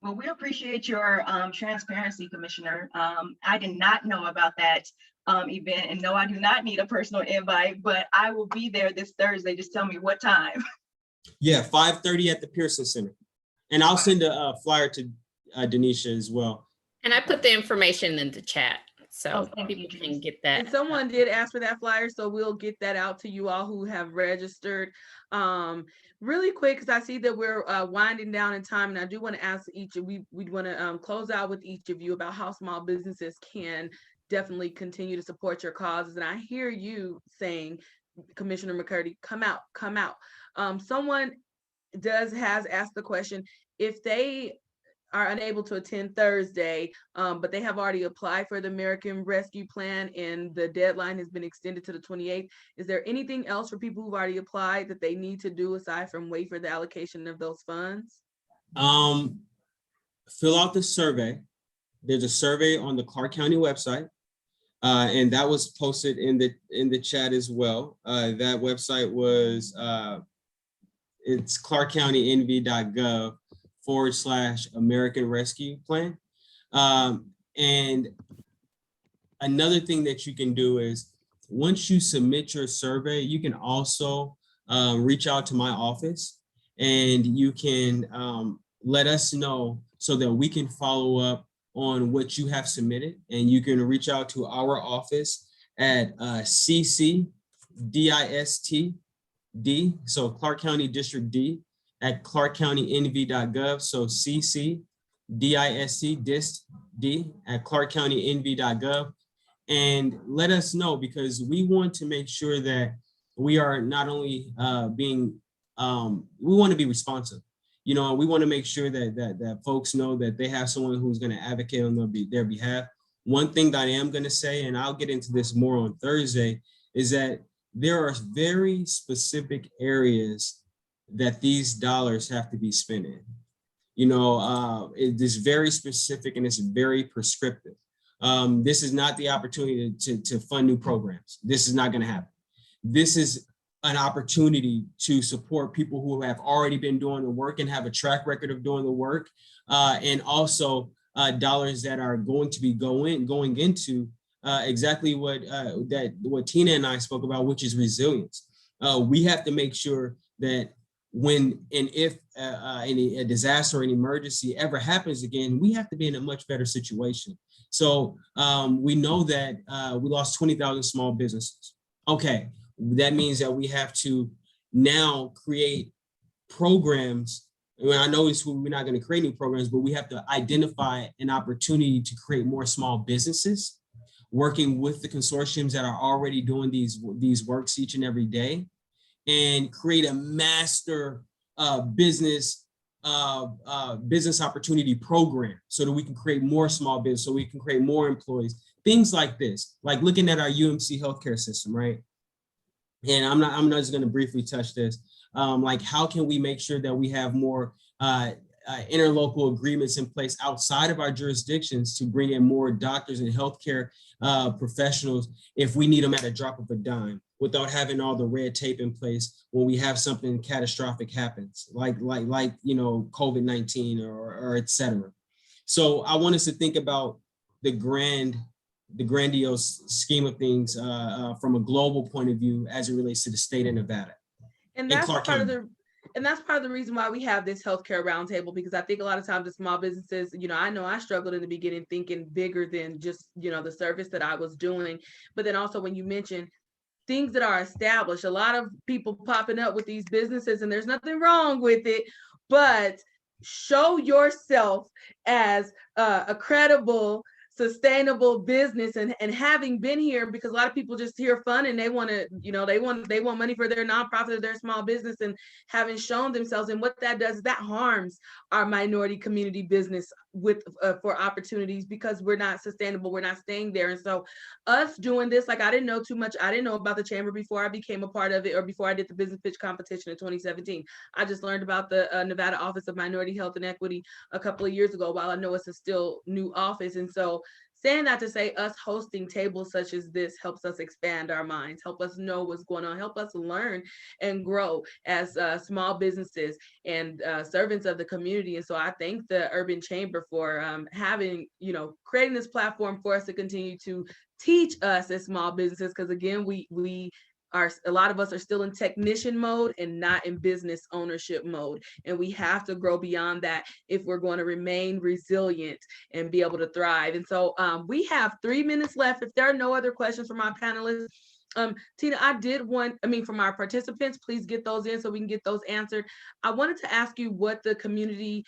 Well, we appreciate your transparency, Commissioner. I did not know about that event, and no, I do not need a personal invite, but I will be there this Thursday. Just tell me what time. Yeah, 5:30 at the Pearson Center. And I'll send a flyer to Denisha as well. And I put the information in the chat, so thank people you, can get that. And someone did ask for that flyer, so we'll get that out to you all who have registered. Really quick, because I see that we're winding down in time, and I do want to ask each of we want to close out with each of you about how small businesses can definitely continue to support your causes. And I hear you saying, Commissioner McCurdy, come out, come out. Someone has asked the question, if they are unable to attend Thursday, but they have already applied for the American Rescue Plan and the deadline has been extended to the 28th. Is there anything else for people who've already applied that they need to do aside from wait for the allocation of those funds? Fill out the survey. There's a survey on the Clark County website, and that was posted in the chat as well. That website was it's clarkcountynv.gov/American Rescue Plan. And another thing that you can do is once you submit your survey, you can also reach out to my office and you can let us know so that we can follow up on what you have submitted. And you can reach out to our office at CCDIST D, so Clark County District D at clarkcountynv.gov. So CCDIST DIST D at clarkcountynv.gov, and let us know, because we want to make sure that we are not only we want to be responsive. We want to make sure that folks know that they have someone who's going to advocate on their behalf. One thing that I am going to say, and I'll get into this more on Thursday, is that there are very specific areas that these dollars have to be spent in. It is very specific and it's very prescriptive. This is not the opportunity to fund new programs. This is not going to happen. This is an opportunity to support people who have already been doing the work and have a track record of doing the work, and also dollars that are going to be going into exactly what Tina and I spoke about, which is resilience. We have to make sure that when and if a disaster or an emergency ever happens again, we have to be in a much better situation. So we know that we lost 20,000 small businesses. Okay, that means that we have to now create programs. I know we're not going to create new programs, but we have to identify an opportunity to create more small businesses, working with the consortiums that are already doing these works each and every day, and create a master business opportunity program so that we can create more small business, so we can create more employees, things like this, like looking at our UMC healthcare system, right? And I'm not just going to briefly touch this. Like, how can we make sure that we have more interlocal agreements in place outside of our jurisdictions to bring in more doctors and healthcare professionals if we need them at a drop of a dime, without having all the red tape in place when we have something catastrophic happens, like COVID-19 or et cetera. So I want us to think about the grandiose scheme of things from a global point of view as it relates to the state of Nevada. And that's part of the reason why we have this healthcare roundtable, because I think a lot of times the small businesses, I know I struggled in the beginning thinking bigger than just, the service that I was doing. But then also when you mention things that are established, a lot of people popping up with these businesses, and there's nothing wrong with it, but show yourself as a credible, sustainable business. And having been here, because a lot of people just hear fun and they want to, they want money for their nonprofit or their small business, and having shown themselves, and what that does is that harms our minority community business with for opportunities, because we're not sustainable, we're not staying there. And so us doing this, like, I didn't know too much. I didn't know about the chamber before I became a part of it, or before I did the business pitch competition in 2017. I just learned about the Nevada Office of Minority Health and Equity a couple of years ago, while I know it's a still new office. And so saying that to say, us hosting tables such as this helps us expand our minds, help us know what's going on, help us learn and grow as small businesses and servants of the community. And so I thank the Urban Chamber for having, creating this platform for us to continue to teach us as small businesses, because again, a lot of us are still in technician mode and not in business ownership mode. And we have to grow beyond that if we're going to remain resilient and be able to thrive. And so we have 3 minutes left. If there are no other questions from our panelists, Tina, from our participants, please get those in so we can get those answered. I wanted to ask you what the community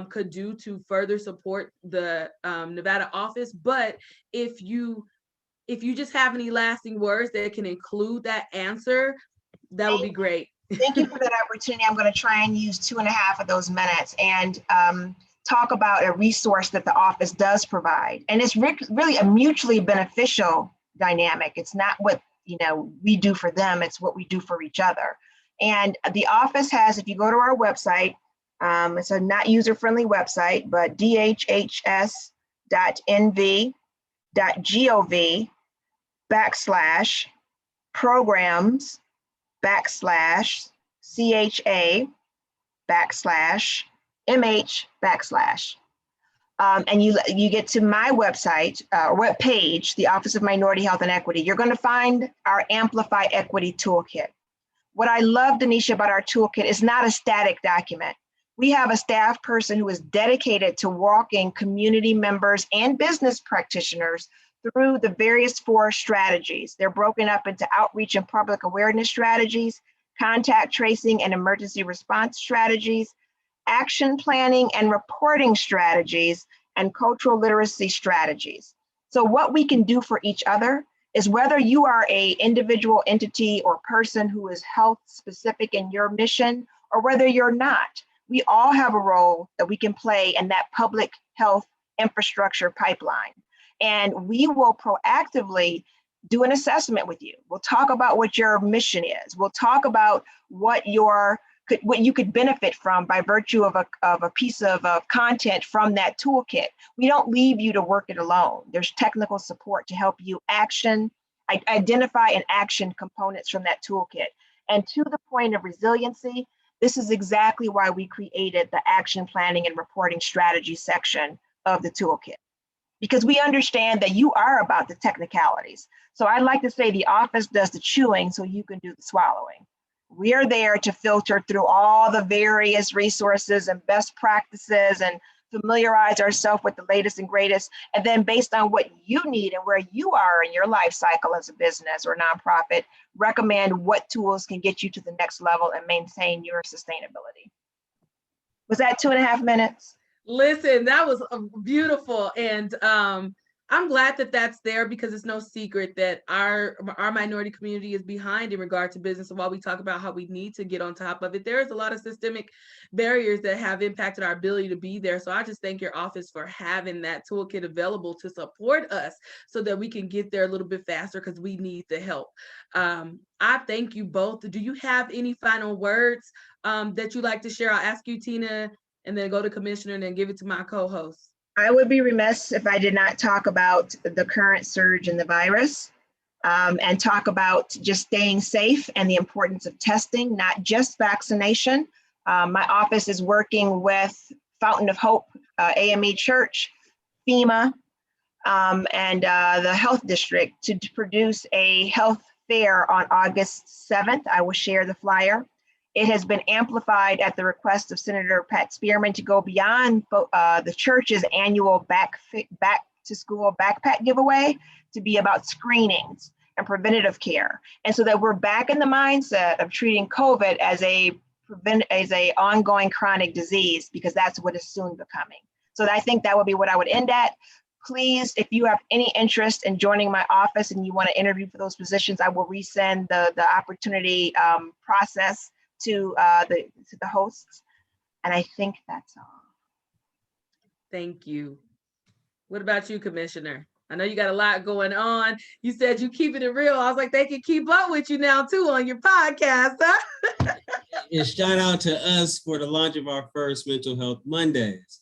could do to further support the Nevada office, but if you just have any lasting words that can include that answer, that would be great. Thank you for that opportunity. I'm going to try and use 2.5 of those minutes and talk about a resource that the office does provide. And it's really a mutually beneficial dynamic. It's not what we do for them, it's what we do for each other. And the office has, if you go to our website, it's a not user-friendly website, but dhhs.nv.gov/programs/CHA/MH/. And you get to my website or web page, the Office of Minority Health and Equity. You're going to find our Amplify Equity Toolkit. What I love, Denisha, about our toolkit is not a static document. We have a staff person who is dedicated to walking community members and business practitioners through the various 4 strategies. They're broken up into outreach and public awareness strategies, contact tracing and emergency response strategies, action planning and reporting strategies, and cultural literacy strategies. So what we can do for each other is, whether you are an individual entity or person who is health specific in your mission, or whether you're not, we all have a role that we can play in that public health infrastructure pipeline. And we will proactively do an assessment with you. We'll talk about what your mission is. We'll talk about what you could benefit from by virtue of a piece of content from that toolkit. We don't leave you to work it alone. There's technical support to help you identify and action components from that toolkit. And to the point of resiliency, this is exactly why we created the action planning and reporting strategy section of the toolkit, because we understand that you are about the technicalities. So I'd like to say the office does the chewing so you can do the swallowing. We are there to filter through all the various resources and best practices and familiarize ourselves with the latest and greatest. And then based on what you need and where you are in your life cycle as a business or nonprofit, recommend what tools can get you to the next level and maintain your sustainability. Was that 2.5 minutes? Listen, that was beautiful. And I'm glad that that's there, because it's no secret that our minority community is behind in regard to business. And while we talk about how we need to get on top of it, there is a lot of systemic barriers that have impacted our ability to be there. So I just thank your office for having that toolkit available to support us so that we can get there a little bit faster, because we need the help. I thank you both. Do you have any final words that you'd like to share? I'll ask you, Tina, and then go to Commissioner, and then give it to my co-host. I would be remiss if I did not talk about the current surge in the virus, and talk about just staying safe and the importance of testing, not just vaccination. My office is working with Fountain of Hope, AME Church, FEMA, and the Health District to produce a health fair on August 7th. I will share the flyer. It has been amplified at the request of Senator Pat Spearman to go beyond the church's annual back to school backpack giveaway to be about screenings and preventative care. And so that we're back in the mindset of treating COVID as a ongoing chronic disease, because that's what is soon becoming. So I think that would be what I would end at. Please, if you have any interest in joining my office and you want to interview for those positions, I will resend the opportunity process to the hosts. And I think that's all. Thank you. What about you, Commissioner? I know you got a lot going on. You said you keeping it real. I was like, they can keep up with you now too on your podcast, huh? And shout out to us for the launch of our first Mental Health Mondays.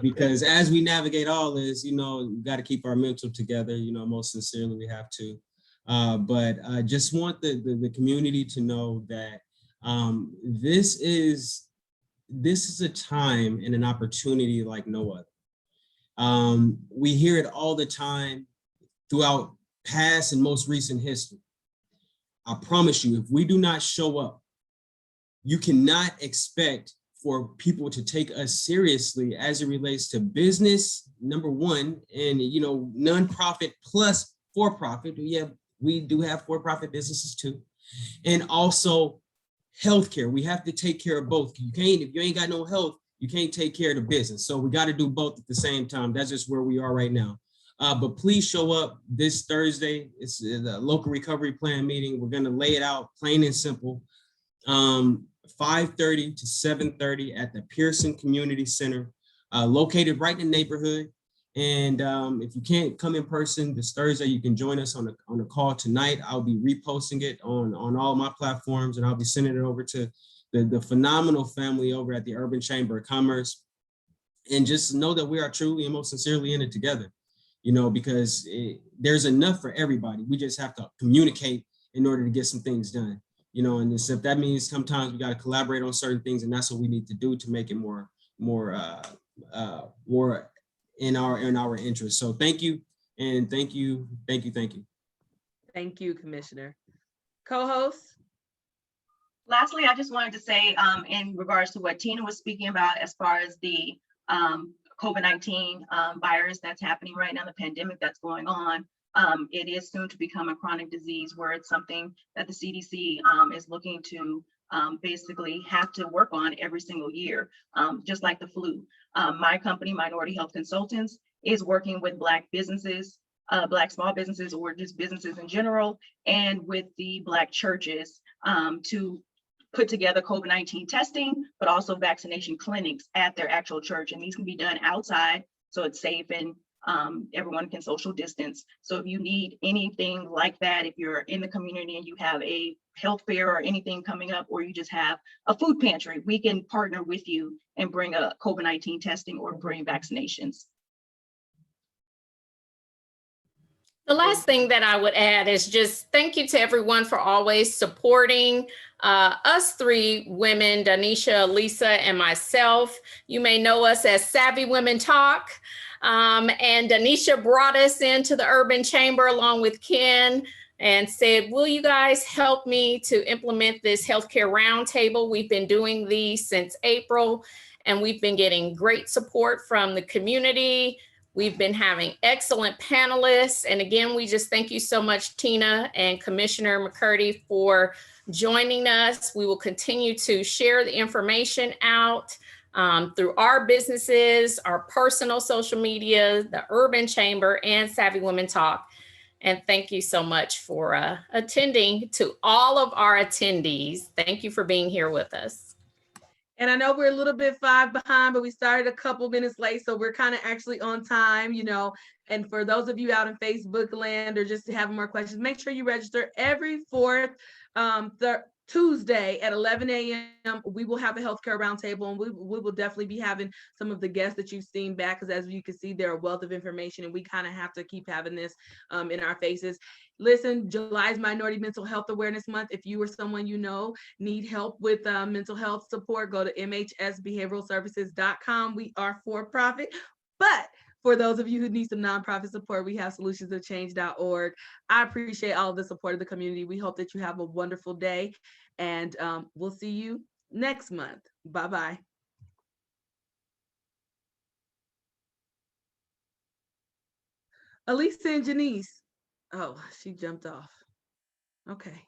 Because as we navigate all this, we got to keep our mental together, most sincerely we have to. But I just want the community to know that this is a time and an opportunity like no other. We hear it all the time throughout past and most recent history. I promise you, if we do not show up, you cannot expect for people to take us seriously as it relates to business, number one, and nonprofit plus for-profit. Yeah, we do have for-profit businesses too. And also healthcare. We have to take care of both. If you ain't got no health, you can't take care of the business. So we got to do both at the same time. That's just where we are right now. But please show up this Thursday. It's the local recovery plan meeting. We're going to lay it out plain and simple. 5:30 to 7:30 at the Pearson Community Center, located right in the neighborhood. And if you can't come in person this Thursday, you can join us on a call tonight. I'll be reposting it on all my platforms, and I'll be sending it over to the phenomenal family over at the Urban Chamber of Commerce. And just know that we are truly and most sincerely in it together, because there's enough for everybody. We just have to communicate in order to get some things done, and if that means sometimes we got to collaborate on certain things, and that's what we need to do to make it more in our interest. So thank you, and thank you. Thank you, Commissioner. Co-host? Lastly, I just wanted to say in regards to what Tina was speaking about as far as the COVID-19 virus that's happening right now, the pandemic that's going on, it is soon to become a chronic disease where it's something that the CDC is looking to basically have to work on every single year, just like the flu. My company, Minority Health Consultants, is working with Black businesses, Black small businesses, or just businesses in general, and with the Black churches to put together COVID-19 testing, but also vaccination clinics at their actual church. And these can be done outside, so it's safe and everyone can social distance. So if you need anything like that, if you're in the community and you have a health fair or anything coming up, or you just have a food pantry, we can partner with you and bring a COVID-19 testing or bring vaccinations. The last thing that I would add is just thank you to everyone for always supporting us three women, Danisha, Lisa, and myself. You may know us as Savvy Women Talk. And Danisha brought us into the Urban Chamber along with Ken and said, will you guys help me to implement this healthcare roundtable? We've been doing these since April, and we've been getting great support from the community. We've been having excellent panelists. And again, we just thank you so much, Tina and Commissioner McCurdy, for joining us. We will continue to share the information out through our businesses, our personal social media, the Urban Chamber, and Savvy Women Talk. And thank you so much for attending. To all of our attendees, thank you for being here with us. And I know we're a little bit behind, but we started a couple minutes late, so we're kind of actually on time, you know. And for those of you out in Facebook land or just having more questions, make sure you register every fourth Tuesday at 11 a.m. We will have a healthcare roundtable, and we will definitely be having some of the guests that you've seen back, because as you can see, they're a wealth of information, and we kind of have to keep having this in our faces. Listen, July is Minority Mental Health Awareness Month. If you or someone you know need help with mental health support, go to mhsbehavioralservices.com. We are for profit, but for those of you who need some nonprofit support, we have solutionsofchange.org. I appreciate all of the support of the community. We hope that you have a wonderful day, and we'll see you next month. Bye-bye. Elisa and Janice. Oh, she jumped off. Okay.